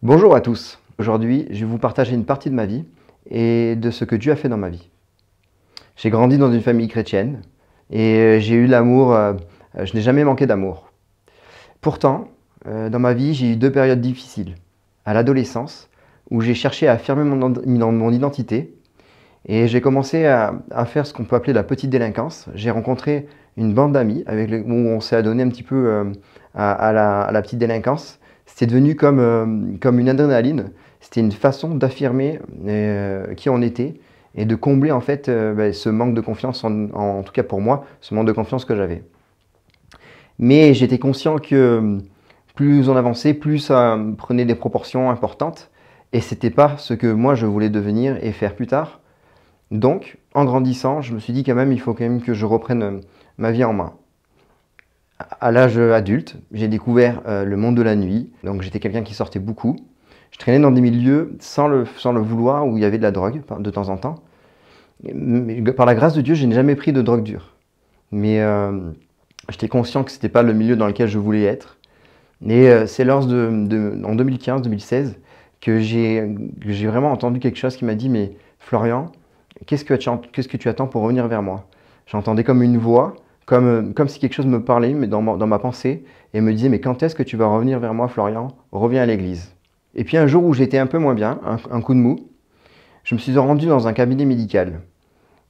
Bonjour à tous. Aujourd'hui, je vais vous partager une partie de ma vie et de ce que Dieu a fait dans ma vie. J'ai grandi dans une famille chrétienne et j'ai eu l'amour, je n'ai jamais manqué d'amour. Pourtant, dans ma vie, j'ai eu deux périodes difficiles. À l'adolescence, où j'ai cherché à affirmer mon identité et j'ai commencé à faire ce qu'on peut appeler la petite délinquance. J'ai rencontré une bande d'amis où on s'est adonné un petit peu à la petite délinquance. C'était devenu comme une adrénaline. C'était une façon d'affirmer qui on était et de combler en fait ce manque de confiance, en tout cas pour moi, ce manque de confiance que j'avais. Mais j'étais conscient que plus on avançait, plus ça prenait des proportions importantes et c'était pas ce que moi je voulais devenir et faire plus tard. Donc, en grandissant, je me suis dit quand même, il faut quand même que je reprenne ma vie en main. À l'âge adulte, j'ai découvert le monde de la nuit. Donc, j'étais quelqu'un qui sortait beaucoup. Je traînais dans des milieux sans le vouloir où il y avait de la drogue de temps en temps. Mais, par la grâce de Dieu, je n'ai jamais pris de drogue dure. Mais j'étais conscient que ce n'était pas le milieu dans lequel je voulais être. Et c'est en 2015-2016 que j'ai vraiment entendu quelque chose qui m'a dit « Mais Florian, qu'est-ce que tu attends pour revenir vers moi ?» J'entendais comme une voix, comme si quelque chose me parlait mais dans ma pensée et me disait « Mais quand est-ce que tu vas revenir vers moi, Florian? Reviens à l'église. » Et puis un jour où j'étais un peu moins bien, un coup de mou, je me suis rendu dans un cabinet médical.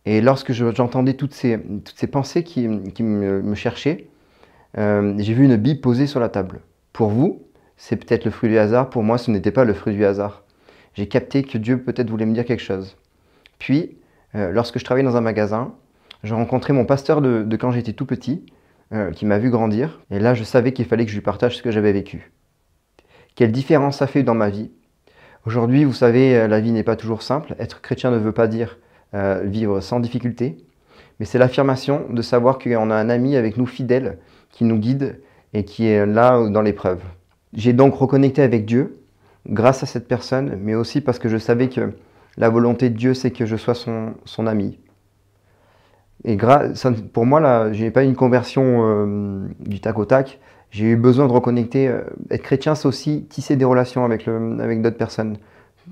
Et lorsque j'entendais toutes ces pensées qui me cherchaient, j'ai vu une Bible posée sur la table. Pour vous, c'est peut-être le fruit du hasard. Pour moi, ce n'était pas le fruit du hasard. J'ai capté que Dieu peut-être voulait me dire quelque chose. Puis, lorsque je travaillais dans un magasin, j'ai rencontré mon pasteur de quand j'étais tout petit, qui m'a vu grandir. Et là, je savais qu'il fallait que je lui partage ce que j'avais vécu. Quelle différence ça fait dans ma vie. Aujourd'hui, vous savez, la vie n'est pas toujours simple. Être chrétien ne veut pas dire vivre sans difficulté. Mais c'est l'affirmation de savoir qu'on a un ami avec nous fidèle, qui nous guide et qui est là dans l'épreuve. J'ai donc reconnecté avec Dieu grâce à cette personne, mais aussi parce que je savais que la volonté de Dieu, c'est que je sois son ami. Et pour moi, là, je n'ai pas eu une conversion du tac au tac. J'ai eu besoin de reconnecter. Être chrétien, c'est aussi tisser des relations avec d'autres personnes.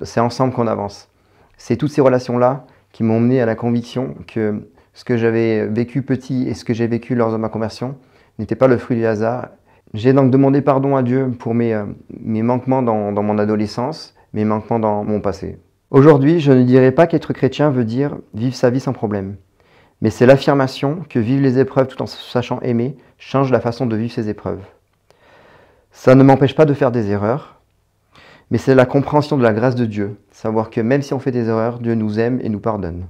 C'est ensemble qu'on avance. C'est toutes ces relations-là qui m'ont mené à la conviction que ce que j'avais vécu petit et ce que j'ai vécu lors de ma conversion n'était pas le fruit du hasard. J'ai donc demandé pardon à Dieu pour mes manquements dans mon adolescence, mes manquements dans mon passé. Aujourd'hui, je ne dirais pas qu'être chrétien veut dire vivre sa vie sans problème. Mais c'est l'affirmation que vivre les épreuves tout en sachant aimer change la façon de vivre ces épreuves. Ça ne m'empêche pas de faire des erreurs, mais c'est la compréhension de la grâce de Dieu, savoir que même si on fait des erreurs, Dieu nous aime et nous pardonne.